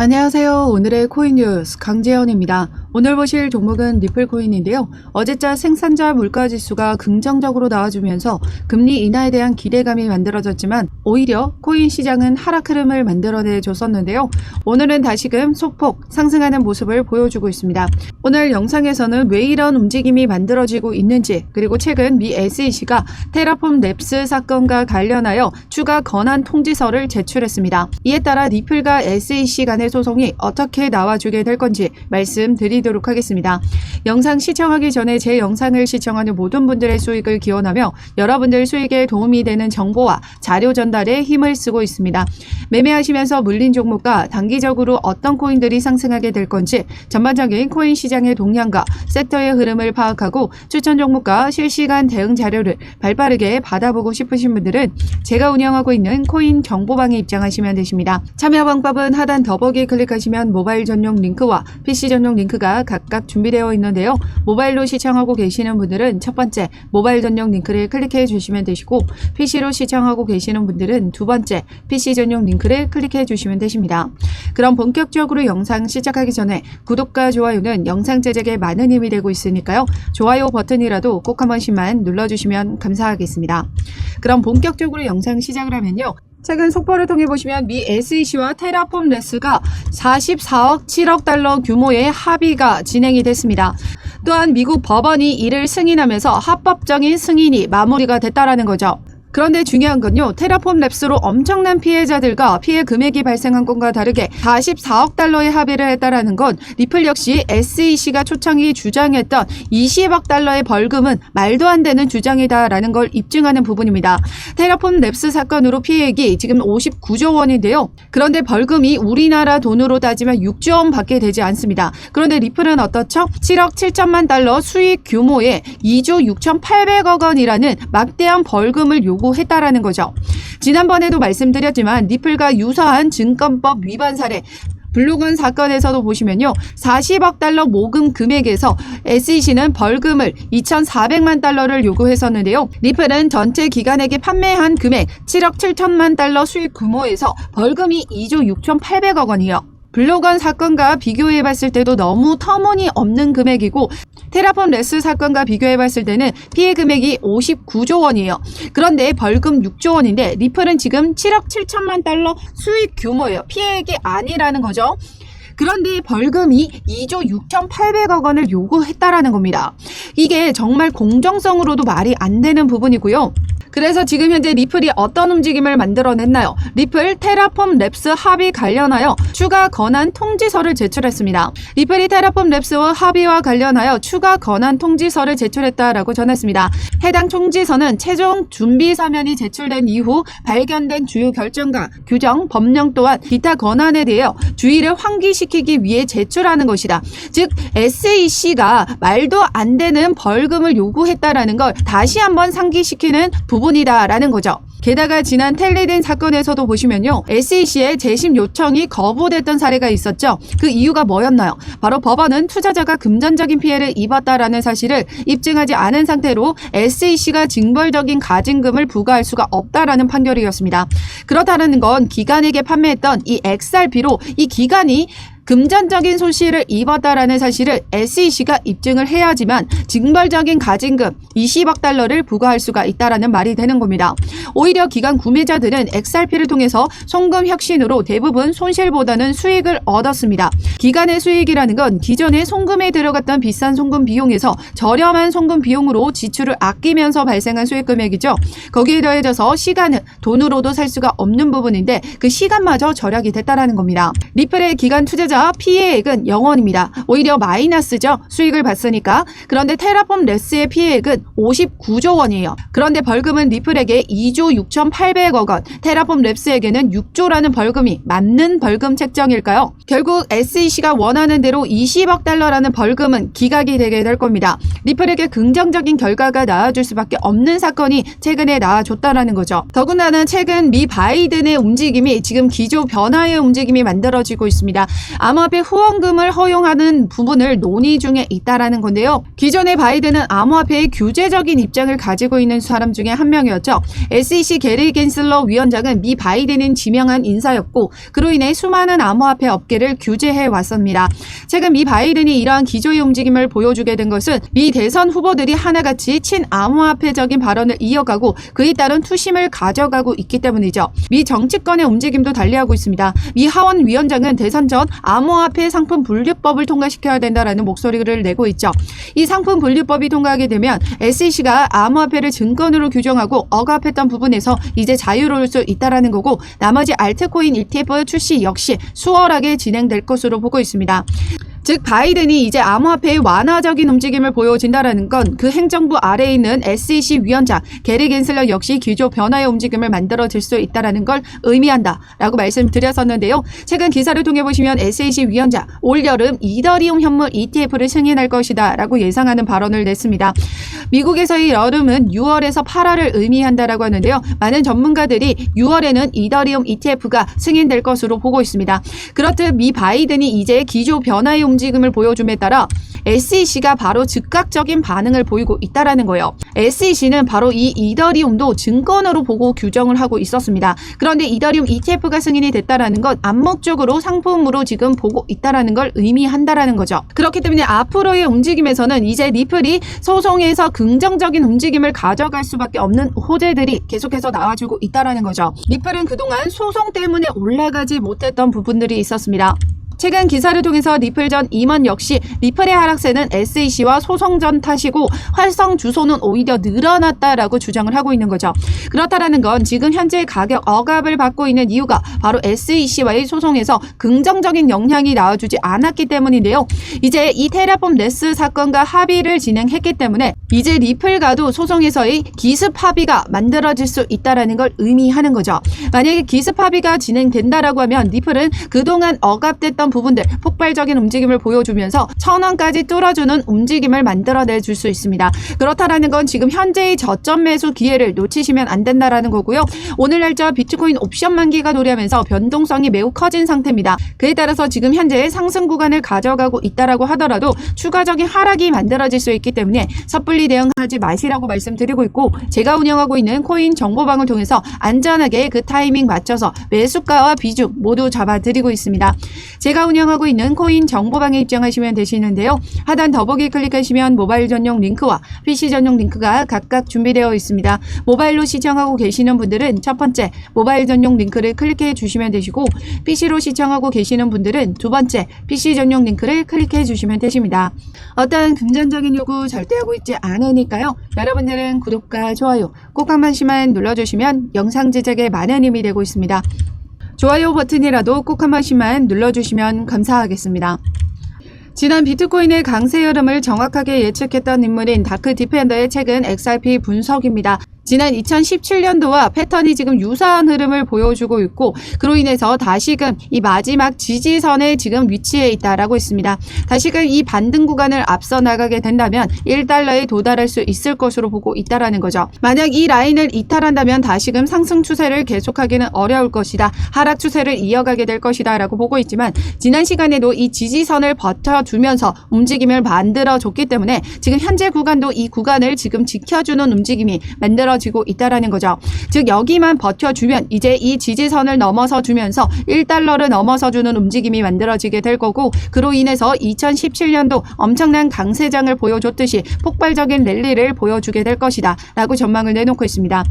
안녕하세요. 오늘의 코인 뉴스 강재현입니다. 오늘 보실 종목은 리플코인인데요. 어제자 생산자 물가지수가 긍정적으로 나와주면서 금리 인하에 대한 기대감이 만들어졌지만 오히려 코인 시장은 하락 흐름을 만들어내줬었는데요. 오늘은 다시금 소폭 상승하는 모습을 보여주고 있습니다. 오늘 영상에서는 왜 이런 움직임이 만들어지고 있는지, 그리고 최근 미 SEC가 테라폼 랩스 사건과 관련하여 추가 건한 통지서를 제출했습니다. 이에 따라 리플과 SEC 간의 소송이 어떻게 나와주게 될 건지 말씀드리도록 하겠습니다. 영상 시청하기 전에 제 영상을 시청하는 모든 분들의 수익을 기원하며 여러분들 수익에 도움이 되는 정보와 자료 전달에 힘을 쓰고 있습니다. 매매하시면서 물린 종목과 단기적으로 어떤 코인들이 상승하게 될 건지 전반적인 코인 시장의 동향과 섹터의 흐름을 파악하고 추천 종목과 실시간 대응 자료를 발빠르게 받아보고 싶으신 분들은 제가 운영하고 있는 코인 정보방에 입장하시면 되십니다. 참여 방법은 하단 더보기 클릭하시면 모바일 전용 링크와 PC 전용 링크가 각각 준비되어 있는데요. 모바일로 시청하고 계시는 분들은 첫 번째 모바일 전용 링크를 클릭해 주시면 되시고, PC로 시청하고 계시는 분들은 두 번째 PC 전용 링크를 클릭해 주시면 되십니다. 그럼 본격적으로 영상 시작하기 전에 구독과 좋아요는 영상 제작에 많은 힘이 되고 있으니까요. 좋아요 버튼이라도 꼭 한 번씩만 눌러주시면 감사하겠습니다. 그럼 본격적으로 영상 시작을 하면요. 최근 속보를 통해 보시면 미 SEC와 테라폼 랩스가 44억 7억 달러 규모의 합의가 진행이 됐습니다. 또한 미국 법원이 이를 승인하면서 합법적인 승인이 마무리가 됐다라는 거죠. 그런데 중요한 건요, 테라폼 랩스로 엄청난 피해자들과 피해 금액이 발생한 것과 다르게 44억 달러의 합의를 했다라는 건 리플 역시 SEC가 초창기 주장했던 20억 달러의 벌금은 말도 안 되는 주장이다라는 걸 입증하는 부분입니다. 테라폼 랩스 사건으로 피해액이 지금 59조 원인데요. 그런데 벌금이 우리나라 돈으로 따지면 6조 원 밖에 되지 않습니다. 그런데 리플은 어떻죠? 7억 7천만 달러 수익 규모의 2조 6,800억 원이라는 막대한 벌금을 요구했다라는 거죠. 지난번에도 말씀드렸지만 리플과 유사한 증권법 위반 사례 블록원 사건에서도 보시면요, 40억 달러 모금 금액에서 SEC는 벌금을 2,400만 달러를 요구했었는데요. 리플은 전체 기관에게 판매한 금액 7억 7천만 달러 수익 규모에서 벌금이 2조 6,800억 원이요. 블록원 사건과 비교해봤을 때도 너무 터무니없는 금액이고, 테라폼 랩스 사건과 비교해봤을 때는 피해 금액이 59조 원이에요. 그런데 벌금 6조 원인데 리플은 지금 7억 7천만 달러 수익 규모예요. 피해액이 아니라는 거죠. 그런데 벌금이 2조 6,800억 원을 요구했다라는 겁니다. 이게 정말 공정성으로도 말이 안 되는 부분이고요. 그래서 지금 현재 리플이 어떤 움직임을 만들어냈나요? 리플 테라폼 랩스 합의 관련하여 추가 건한 통지서를 제출했습니다. 리플이 테라폼 랩스와 합의와 관련하여 추가 건한 통지서를 제출했다라고 전했습니다. 해당 통지서는 최종 준비 서면이 제출된 이후 발견된 주요 결정과 규정, 법령 또한 기타 건안에 대해 주의를 환기시키기 위해 제출하는 것이다. 즉 SEC가 말도 안 되는 벌금을 요구했다라는 걸 다시 한번 상기시키는 부분이다라는 거죠. 게다가 지난 텔리딘 사건에서도 보시면요, SEC의 재심 요청이 거부됐던 사례가 있었죠. 그 이유가 뭐였나요? 바로 법원은 투자자가 금전적인 피해를 입었다라는 사실을 입증하지 않은 상태로 SEC가 징벌적인 가징금을 부과할 수가 없다라는 판결이었습니다. 그렇다는 건 기관에게 판매했던 이 XRP로 이 기관이 금전적인 손실을 입었다라는 사실을 SEC가 입증을 해야지만 징벌적인 가징금 20억 달러를 부과할 수가 있다라는 말이 되는 겁니다. 오히려 기관 구매자들은 XRP를 통해서 송금 혁신으로 대부분 손실보다는 수익을 얻었습니다. 기관의 수익이라는 건 기존의 송금에 들어갔던 비싼 송금 비용에서 저렴한 송금 비용으로 지출을 아끼면서 발생한 수익 금액이죠. 거기에 더해져서 시간은 돈으로도 살 수가 없는 부분인데 그 시간마저 절약이 됐다라는 겁니다. 리플의 기관 투자자 피해액은 0원입니다. 오히려 마이너스죠. 수익을 봤으니까. 그런데 테라폼 랩스의 피해액은 59조 원이에요. 그런데 벌금은 리플에게 2조 6,800억 원, 테라폼 랩스에게는 6조라는 벌금이 맞는 벌금 책정일까요? 결국 SEC SEC가 원하는 대로 20억 달러라는 벌금은 기각이 되게 될 겁니다. 리플에게 긍정적인 결과가 나와줄 수밖에 없는 사건이 최근에 나와줬다라는 거죠. 더군다나 최근 미 바이든의 움직임이 지금 기조 변화의 움직임이 만들어지고 있습니다. 암호화폐 후원금을 허용하는 부분을 논의 중에 있다라는 건데요. 기존의 바이든은 암호화폐의 규제적인 입장을 가지고 있는 사람 중에 한 명이었죠. SEC 게리 겐슬러 위원장은 미 바이든인 지명한 인사였고 그로 인해 수많은 암호화폐 업계를 규제해 왔습니다. 최근 미 바이든이 이러한 기조의 움직임을 보여주게 된 것은 미 대선 후보들이 하나같이 친암호화폐적인 발언을 이어가고 그에 따른 투심을 가져가고 있기 때문이죠. 미 정치권의 움직임도 달리하고 있습니다. 미 하원 위원장은 대선 전 암호화폐 상품 분류법을 통과시켜야 된다라는 목소리를 내고 있죠. 이 상품 분류법이 통과하게 되면 SEC가 암호화폐를 증권으로 규정하고 억압했던 부분에서 이제 자유로울 수 있다라는 거고 나머지 알트코인 ETF 출시 역시 수월하게 진행될 것으로 보고 있습니다. 즉 바이든이 이제 암호화폐의 완화적인 움직임을 보여준다라는 건 그 행정부 아래에 있는 SEC 위원장 게리 겐슬러 역시 기조 변화의 움직임을 만들어질 수 있다라는 걸 의미한다라고 말씀드렸었는데요. 최근 기사를 통해 보시면 SEC 위원장 올여름 이더리움 현물 ETF를 승인할 것이다 라고 예상하는 발언을 냈습니다. 미국에서의 여름은 6월에서 8월을 의미한다라고 하는데요. 많은 전문가들이 6월에는 이더리움 ETF가 승인될 것으로 보고 있습니다. 그렇듯 미 바이든이 이제 기조 변화의 움직임을 보여줌에 따라 SEC가 바로 즉각적인 반응을 보이고 있다라는 거예요. SEC는 바로 이 이더리움도 증권으로 보고 규정을 하고 있었습니다. 그런데 이더리움 ETF가 승인이 됐다라는 건 암묵적으로 상품으로 지금 보고 있다라는 걸 의미한다라는 거죠. 그렇기 때문에 앞으로의 움직임에서는 이제 리플이 소송에서 긍정적인 움직임을 가져갈 수밖에 없는 호재들이 계속해서 나와주고 있다라는 거죠. 리플은 그동안 소송 때문에 올라가지 못했던 부분들이 있었습니다. 최근 기사를 통해서 리플 전 임원 역시 리플의 하락세는 SEC와 소송전 탓이고 활성 주소는 오히려 늘어났다라고 주장을 하고 있는 거죠. 그렇다라는 건 지금 현재 가격 억압을 받고 있는 이유가 바로 SEC와의 소송에서 긍정적인 영향이 나와주지 않았기 때문인데요. 이제 이 테라폼 네스 사건과 합의를 진행했기 때문에 이제 리플과도 소송에서의 기습 합의가 만들어질 수 있다라는 걸 의미하는 거죠. 만약에 기습 합의가 진행된다라고 하면 리플은 그동안 억압됐던 부분들 폭발적인 움직임을 보여주면서 1000원까지 뚫어주는 움직임을 만들어내 줄 수 있습니다. 그렇다라는 건 지금 현재의 저점 매수 기회를 놓치시면 안 된다라는 거고요. 오늘 날짜 비트코인 옵션 만기가 도래하면서 변동성이 매우 커진 상태입니다. 그에 따라서 지금 현재 상승 구간을 가져가고 있다라고 하더라도 추가적인 하락이 만들어질 수 있기 때문에 섣불리 대응하지 마시라고 말씀드리고 있고 제가 운영하고 있는 코인 정보방을 통해서 안전하게 그 타이밍 맞춰서 매수가와 비중 모두 잡아드리고 있습니다. 제가 운영하고 있는 코인 정보방에 입장하시면 되시는데요. 하단 더보기 클릭하시면 모바일 전용 링크와 PC 전용 링크가 각각 준비되어 있습니다. 모바일로 시청하고 계시는 분들은 첫 번째 모바일 전용 링크를 클릭해 주시면 되시고 PC로 시청하고 계시는 분들은 두 번째 PC 전용 링크를 클릭해 주시면 되십니다. 어떠한 금전적인 요구 절대 하고 있지 않으니까요. 여러분들은 구독과 좋아요 꼭 한 번씩만 눌러주시면 영상 제작에 많은 힘이 되고 있습니다. 좋아요 버튼이라도 꼭 한 번씩만 눌러주시면 감사하겠습니다. 지난 비트코인의 강세 흐름을 정확하게 예측했던 인물인 다크 디펜더의 최근 XRP 분석입니다. 지난 2017년도와 패턴이 지금 유사한 흐름을 보여주고 있고 그로 인해서 다시금 이 마지막 지지선에 지금 위치해 있다라고 했습니다. 다시금 이 반등 구간을 앞서 나가게 된다면 1달러에 도달할 수 있을 것으로 보고 있다라는 거죠. 만약 이 라인을 이탈한다면 다시금 상승 추세를 계속하기는 어려울 것이다. 하락 추세를 이어가게 될 것이다 라고 보고 있지만 지난 시간에도 이 지지선을 버텨주면서 움직임을 만들어줬기 때문에 지금 현재 구간도 이 구간을 지금 지켜주는 움직임이 만들어지고 있다라는 거죠. 즉 여기만 버텨주면 이제 이 지지선을 넘어서 주면서 1달러를 넘어서 주는 움직임이 만들어지게 될 거고 그로 인해서 2017년도 엄청난 강세장을 보여줬듯이 폭발적인 랠리를 보여주게 될 것이다 라고 전망을 내놓고 있습니다.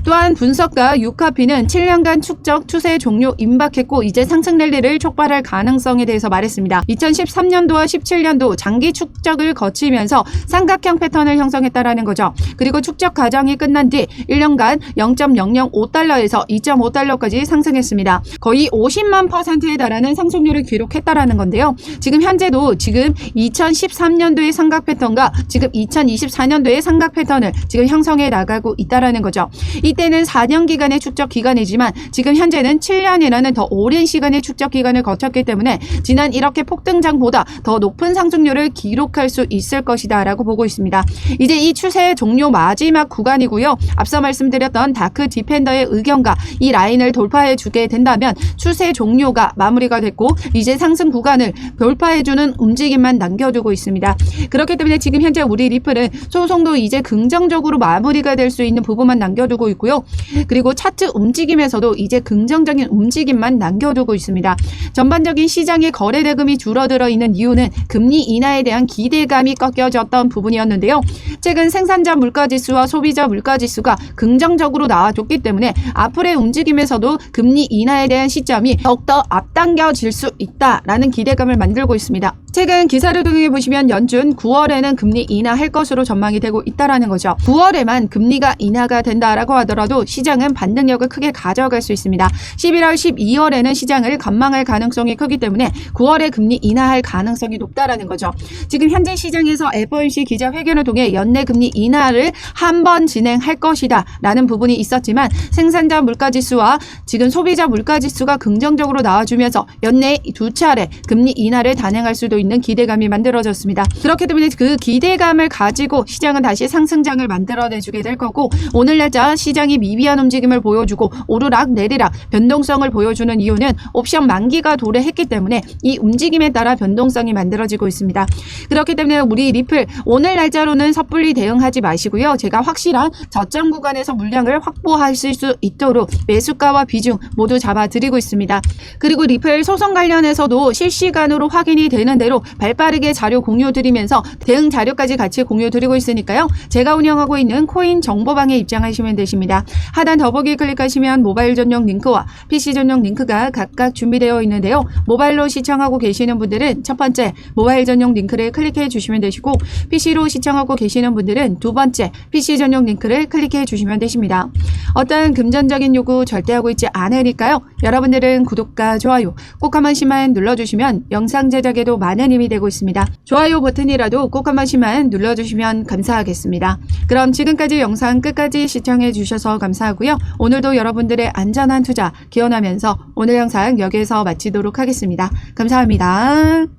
또한 분석가 유카피는 7년간 축적 추세 종료 임박했고 이제 상승 랠리를 촉발할 가능성에 대해서 말했습니다. 2013년도와 17년도 장기 축적을 거치면서 삼각형 패턴을 형성했다라는 거죠. 그리고 축적 과정이 끝난 뒤 1년간 0.005달러에서 2.5달러까지 상승했습니다. 거의 50만 %에 달하는 상승률을 기록했다라는 건데요. 지금 현재도 지금 2013년도의 삼각 패턴과 지금 2024년도의 삼각 패턴을 지금 형성해 나가고 있다라는 거죠. 이 이때는 4년 기간의 축적 기간이지만 지금 현재는 7년이라는 더 오랜 시간의 축적 기간을 거쳤기 때문에 지난 이렇게 폭등장보다 더 높은 상승률을 기록할 수 있을 것이다 라고 보고 있습니다. 이제 이 추세의 종료 마지막 구간이고요. 앞서 말씀드렸던 다크 디펜더의 의견과 이 라인을 돌파해 주게 된다면 추세 종료가 마무리가 됐고 이제 상승 구간을 돌파해주는 움직임만 남겨두고 있습니다. 그렇기 때문에 지금 현재 우리 리플은 소송도 이제 긍정적으로 마무리가 될 수 있는 부분만 남겨두고 있고요. 그리고 차트 움직임에서도 이제 긍정적인 움직임만 남겨두고 있습니다. 전반적인 시장의 거래 대금이 줄어들어 있는 이유는 금리 인하에 대한 기대감이 꺾여졌던 부분이었는데요. 최근 생산자 물가지수와 소비자 물가지수가 긍정적으로 나와줬기 때문에 앞으로의 움직임에서도 금리 인하에 대한 시점이 더욱더 앞당겨질 수 있다라는 기대감을 만들고 있습니다. 최근 기사를 통해 보시면 연준 9월에는 금리 인하할 것으로 전망이 되고 있다라는 거죠. 9월에만 금리가 인하가 된다라고 하더라도 시장은 반등력을 크게 가져갈 수 있습니다. 11월, 12월에는 시장을 관망할 가능성이 크기 때문에 9월에 금리 인하할 가능성이 높다라는 거죠. 지금 현재 시장에서 FOMC 기자회견을 통해 연내 금리 인하를 한 번 진행할 것이다 라는 부분이 있었지만 생산자 물가지수와 지금 소비자 물가지수가 긍정적으로 나와주면서 연내 두 차례 금리 인하를 단행할 수도 있는 기대감이 만들어졌습니다. 그렇기 때문에 그 기대감을 가지고 시장은 다시 상승장을 만들어내주게 될 거고 오늘 날짜 시장이 미비한 움직임을 보여주고 오르락 내리락 변동성을 보여주는 이유는 옵션 만기가 도래했기 때문에 이 움직임에 따라 변동성이 만들어지고 있습니다. 그렇기 때문에 우리 리플 오늘 날짜로는 섣불리 대응하지 마시고요. 제가 확실한 저점 구간에서 물량을 확보하실 수 있도록 매수가와 비중 모두 잡아드리고 있습니다. 그리고 리플 소송 관련해서도 실시간으로 확인이 되는 대로 발빠르게 자료 공유 드리면서 대응 자료까지 같이 공유 드리고 있으니까요. 제가 운영하고 있는 코인 정보방에 입장하시면 되십니다. 하단 더보기 클릭하시면 모바일 전용 링크와 PC 전용 링크가 각각 준비되어 있는데요. 모바일로 시청하고 계시는 분들은 첫 번째 모바일 전용 링크를 클릭해 주시면 되시고 PC로 시청하고 계시는 분들은 두 번째 PC 전용 링크를 클릭해 주시면 되십니다. 어떤 금전적인 요구 절대 하고 있지 않으니까요. 여러분들은 구독과 좋아요 꼭 한 번씩만 눌러주시면 영상 제작에도 많은 힘이 되고 있습니다. 좋아요 버튼이라도 꼭 한 번씩만 눌러주시면 감사하겠습니다. 그럼 지금까지 영상 끝까지 시청해 주셔서 감사하고요. 오늘도 여러분들의 안전한 투자 기원하면서 오늘 영상 여기에서 마치도록 하겠습니다. 감사합니다.